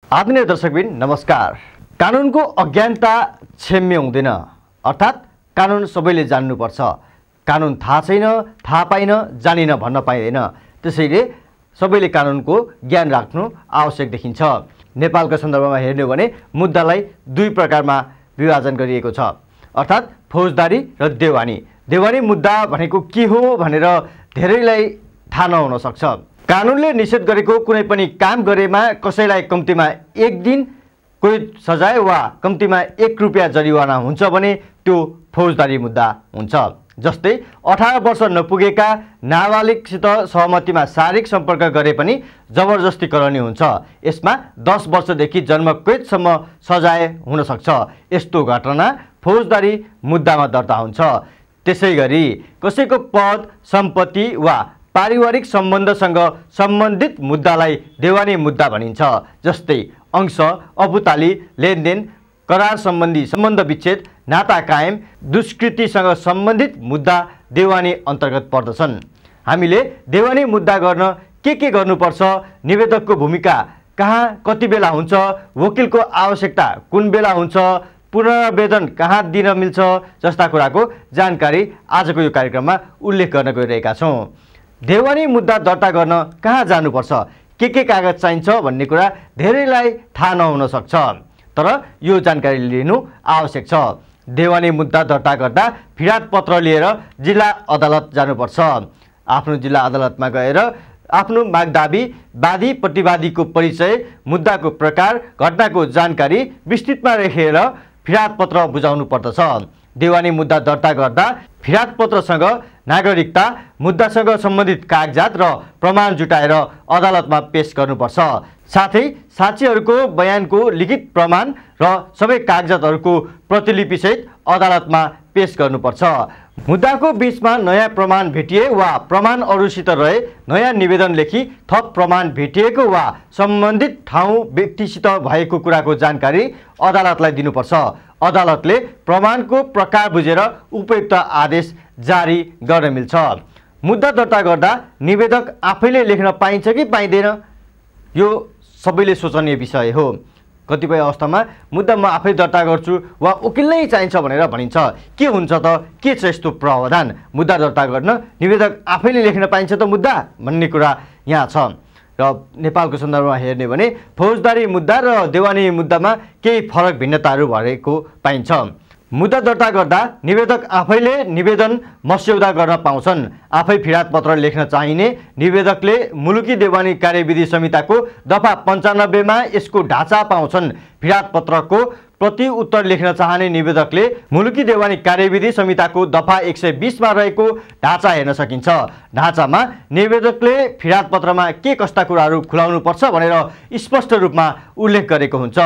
आदरणीय दर्शकबिन नमस्कार। कानुनको अज्ञानता क्षम्य हुँदैन, अर्थात् कानुन सबैले जान्नुपर्छ। कानुन थाहा छैन, थाहा पाइन, जानिन भन्न पाइँदैन। त्यसैले सबैले कानुनको ज्ञान राख्नु आवश्यक देखिन्छ। नेपालको सन्दर्भमा हेर्ने हो भने मुद्दालाई दुई प्रकारमा विभाजन गरिएको छ, अर्थात् फौजदारी र देवानी। देवानी मुद्दा भनेको के हो भनेर धेरैलाई थाहा नहुन सक्छ। कानुनले निषेध गरेको कुनै पनि काम गरेमा कसैलाई कम्तीमा 1 दिन कोही सजाय वा कम्तीमा 1 रुपियाँ जरिवाना हुन्छ भने त्यो फौजदारी मुद्दा हुन्छ। जस्तै 18 वर्ष नपुगेका नाबालिगसित सहमतिमा शारीरिक सम्पर्क गरे पनि जबरजस्ती कराउने हुन्छ। यसमा 10 वर्षदेखि जन्मकैदसम्म सजाय हुन सक्छ। यस्तो घटना फौजदारी मुद्दामा दर्ता हुन्छ। त्यसैगरी कसैको पद, सम्पत्ति वा पारिवारिक सम्बन्धसँग सम्बन्धित मुद्दालाई देवानी मुद्दा भनिन्छ। जस्तै अंश, अपुताली, लेनदेन, करार सम्बन्धी सम्बन्ध विच्छेद, नाता कायम, दुष्कृतिसँग सम्बन्धित मुद्दा देवानी अन्तर्गत पर्दछन्। हामीले देवानी मुद्दा गर्न के गर्नुपर्छ, निवेदकको भूमिका कहाँ कति बेला हुन्छ, वकिलको आवश्यकता कुन बेला हुन्छ, पुनरावेदन कहाँ दिन मिल्छ जस्ता कुराको जानकारी आजको यो कार्यक्रममा उल्लेख गर्न गइरहेका छौँ। देवानी मुद्दा दर्ता गर्न कहाँ जानुपर्छ, के कागज चाहिन्छ भन्ने कुरा धेरैलाई थाहा नहुन सक्छ, तर यो जानकारी लिनु आवश्यक छ। देवानी मुद्दा दर्ता गर्दा फिर्याद पत्र लिएर जिल्ला अदालत जानुपर्छ। आफ्नो जिल्ला अदालतमा गएर आफ्नो मागदाबी, वादी प्रतिवादीको परिचय, मुद्दाको प्रकार, घटनाको जानकारी विस्तृतमा लेखेर फिर्याद पत्र बुझाउनु पर्दछ। देवानी मुद्दा दर्ता गर्दा फिर्याद पत्रसँग नागरिकता, मुद्दासँग सम्बन्धित कागजात र प्रमाण जुटाएर अदालतमा पेश गर्नुपर्छ। साथै साक्षीहरूको बयानको लिखित प्रमाण र सबै कागजातहरूको प्रतिलिपिसहित अदालतमा पेश गर्नुपर्छ। मुद्दाको बीचमा नयाँ प्रमाण भेटिए वा प्रमाण अरूसित रहे नयाँ निवेदन लेखी थप प्रमाण भेटिएको वा सम्बन्धित ठाउँ व्यक्तिसित भएको कुराको जानकारी अदालतलाई दिनुपर्छ। अदालतले प्रमाणको प्रकार बुझेर उपयुक्त आदेश जारी गर्न मिल्छ। मुद्दा दर्ता गर्दा निवेदक आफैले लेख्न पाइन्छ कि पाइँदैन, यो सबैले सोचनीय विषय हो। कतिपय अवस्थामा मुद्दा म आफै दर्ता गर्छु वा वकिल नै चाहिन्छ भनेर भनिन्छ। के हुन्छ त, के छ यस्तो प्रावधान? मुद्दा दर्ता गर्न निवेदक आफैले लेख्न पाइन्छ त मुद्दा भन्ने कुरा यहाँ छ। र नेपालको सन्दर्भमा हेर्ने भने फौजदारी मुद्दा र देवानी मुद्दामा केही फरक भिन्नताहरू भएको पाइन्छ। मुद्दा दर्ता गर्दा निवेदक आफैले निवेदन मस्यौदा गर्न पाउँछन्। आफै फिर्याद पत्र लेख्न चाहिने निवेदकले मुलुकी देवानी कार्यविधि संहिताको दफा 95 मा यसको ढाँचा पाउँछन्। फिर्याद पत्रको प्रति उत्तर लेख्न चाहने निवेदकले मुलुकी देवानी कार्यविधि संहिताको दफा 120 मा रहेको ढाँचा हेर्न सकिन्छ। ढाँचामा निवेदकले फिर्याद पत्रमा के कस्ता कुराहरू खुलाउनु पर्छ भनेर स्पष्ट रूपमा उल्लेख गरेको हुन्छ।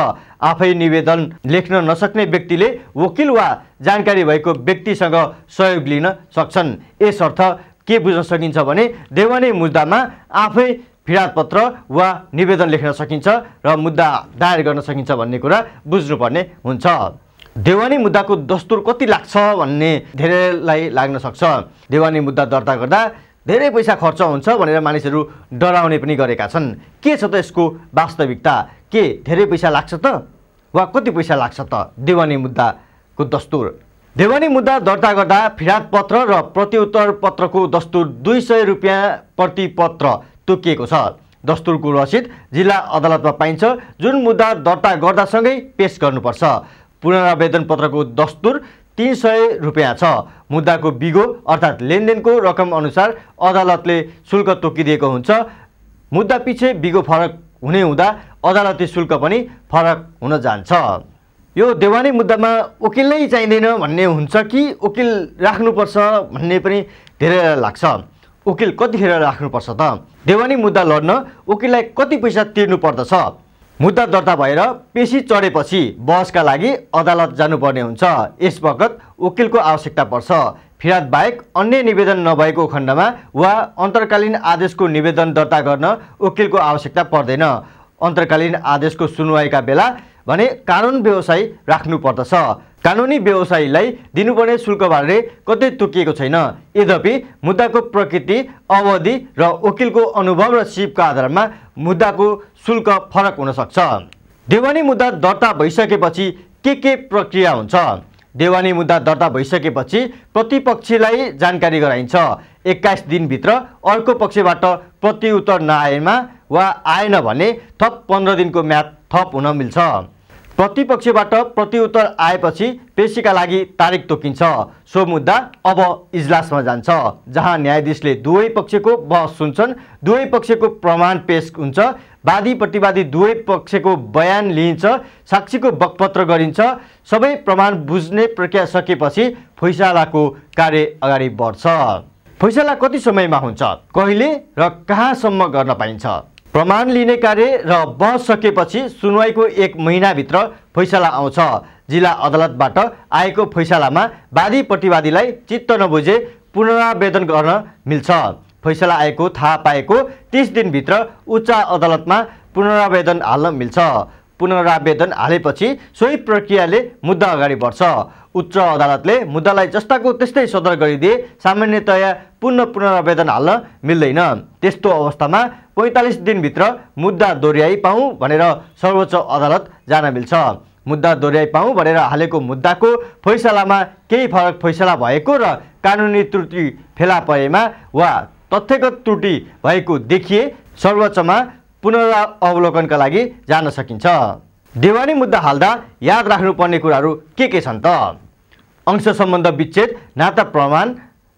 आफै निवेदन लेख्न नसक्ने व्यक्तिले वकिल वा जानकारी भएको व्यक्तिसँग सहयोग लिन सक्छन्। यसर्थ के बुझ्न सकिन्छ भने देवानी मुद्दामा आफै फिर्याद पत्र वा निवेदन लेख्न सकिन्छ र मुद्दा दायर गर्न सकिन्छ भन्ने कुरा बुझ्नुपर्ने हुन्छ। देवानी मुद्दाको दस्तुर कति लाग्छ भन्ने धेरैलाई लाग्न सक्छ। देवानी मुद्दा दर्ता गर्दा धेरै पैसा खर्च हुन्छ भनेर मानिसहरू डराउने पनि गरेका छन्। के छ त यसको वास्तविकता? के धेरै पैसा लाग्छ त वा कति पैसा लाग्छ त देवानी मुद्दाको दस्तुर? देवानी मुद्दा दर्ता गर्दा फिर्याद पत्र र प्रतिउत्तर पत्रको दस्तुर 200 रुपियाँ प्रति पत्र तोकिएको छ। दस्तुरको रसिद जिल्ला अदालतमा पाइन्छ, जुन मुद्दा दर्ता गर्दासँगै पेश गर्नुपर्छ। पुनरावेदन पत्रको दस्तुर 300 रुपियाँ छ। मुद्दाको बिगो अर्थात् लेनदेनको रकम अनुसार अदालतले शुल्क तोकिदिएको हुन्छ। मुद्दा पछि बिगो फरक हुने हुँदा अदालती शुल्क पनि फरक हुन जान्छ। यो देवानी मुद्दामा वकिल नै चाहिँदैन भन्ने हुन्छ कि वकिल राख्नुपर्छ भन्ने पनि धेरैलाई लाग्छ। वकिल कतिखेर राख्नुपर्छ त? देवानी मुद्दा लड्न वकिललाई कति पैसा तिर्नु पर्दछ? मुद्दा दर्ता भएर पेशी चढेपछि बहसका लागि अदालत जानुपर्ने हुन्छ। यस बखत वकिलको आवश्यकता पर्छ। फिर्याद बाहेक अन्य निवेदन नभएको खण्डमा वा अन्तर्कालीन आदेशको निवेदन दर्ता गर्न वकिलको आवश्यकता पर्दैन। अन्तर्कालीन आदेशको सुनवाईका बेला भने कानुन व्यवसायी राख्नु पर्दछ। कानुनी व्यवसायीलाई दिनुपर्ने शुल्कबारे कतै तोकिएको छैन। यद्यपि मुद्दाको प्रकृति, अवधि र वकिलको अनुभव र सिपका आधारमा मुद्दाको शुल्क फरक हुन सक्छ। देवानी मुद्दा दर्ता भइसकेपछि के प्रक्रिया हुन्छ? देवानी मुद्दा दर्ता भइसकेपछि प्रतिपक्षलाई जानकारी गराइन्छ। 21 दिनभित्र अर्को पक्षबाट प्रतिउत्तर नआएमा वा आएन भने थप 15 दिनको म्याद थप हुन मिल्छ। प्रतिपक्षबाट प्रतिउत्तर आएपछि पेशीका लागि तारिक तोकिन्छ। सो मुद्दा अब इजलासमा जान्छ, जहाँ न्यायाधीशले दुवै पक्षको बहस सुन्छन्, दुवै पक्षको प्रमाण पेश हुन्छ, वादी प्रतिवादी दुवै पक्षको बयान लिइन्छ, साक्षीको बकपत्र गरिन्छ। सबै प्रमाण बुझ्ने प्रक्रिया सकेपछि फैसलाको कार्य अगाडि बढ्छ। फैसला कति समयमा हुन्छ, कहिले र कहाँसम्म गर्न पाइन्छ? प्रमाण लिने कार्य र बहस सकेपछि सुनवाईको 1 महिनाभित्र फैसला आउँछ। जिल्ला अदालतबाट आएको फैसलामा वादी प्रतिवादीलाई चित्त नबुझे पुनरावेदन गर्न मिल्छ। फैसला आएको थाहा पाएको 30 दिनभित्र उच्च अदालतमा पुनरावेदन हाल्न मिल्छ। पुनरावेदन हालेपछि सोही प्रक्रियाले मुद्दा अगाडि बढ्छ। उच्च अदालतले मुद्दालाई जस्ताको त्यस्तै सदर गरिदिए सामान्यतया पुनरावेदन हाल्न मिल्दैन। त्यस्तो अवस्थामा 45 दिनभित्र मुद्दा दोहोर्याइ पाऊँ भनेर सर्वोच्च अदालत जान मिल्छ। मुद्दा दोहोर्याइ पाऊँ भनेर हालेको मुद्दाको फैसलामा केही फरक फैसला भएको र कानुनी त्रुटि फेला परेमा वा तथ्यगत त्रुटि भएको देखिए सर्वोच्चमा पुनरावलोकनका लागि जान सकिन्छ। देवानी मुद्दा हाल्दा याद राख्नुपर्ने कुराहरू के छन् त? अंश सम्बन्ध विच्छेद, नाता प्रमाण,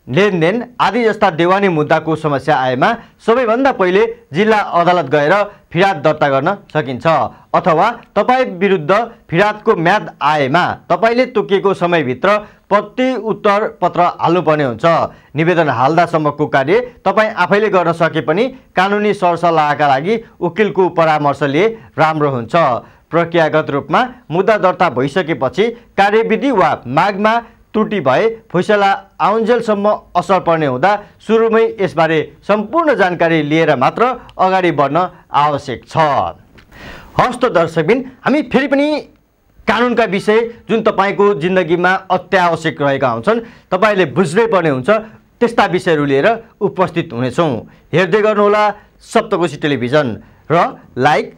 लेनदेन आदि जस्ता देवानी मुद्दाको समस्या आएमा सबैभन्दा पहिले जिल्ला अदालत गएर फिर्याद दर्ता गर्न सकिन्छ। अथवा तपाईँ विरुद्ध फिर्यादको म्याद आएमा तपाईँले तोकिएको समयभित्र प्रतिउत्तर पत्र हाल्नुपर्ने हुन्छ। निवेदन हाल्दासम्मको कार्य तपाईँ आफैले गर्न सके पनि कानुनी सरसल्लाहका लागि वकिलको परामर्श लिए राम्रो हुन्छ। प्रक्रियागत रूपमा मुद्दा दर्ता भइसकेपछि कार्यविधि वा मागमा त्रुटि भए फैसला आउन्जेलसम्म असर पर्ने हुँदा सुरुमै यसबारे सम्पूर्ण जानकारी लिएर मात्र अगाडि बढ्न आवश्यक छ। हस्त दर्शकबिन, हामी फेरि पनि कानुनका विषय जुन तपाईँको जिन्दगीमा अत्यावश्यक रहेका हुन्छन्, तपाईँले बुझ्नै पर्ने हुन्छ, त्यस्ता विषयहरू लिएर उपस्थित हुनेछौँ। हेर्दै गर्नुहोला सप्तकोशी टेलिभिजन र लाइक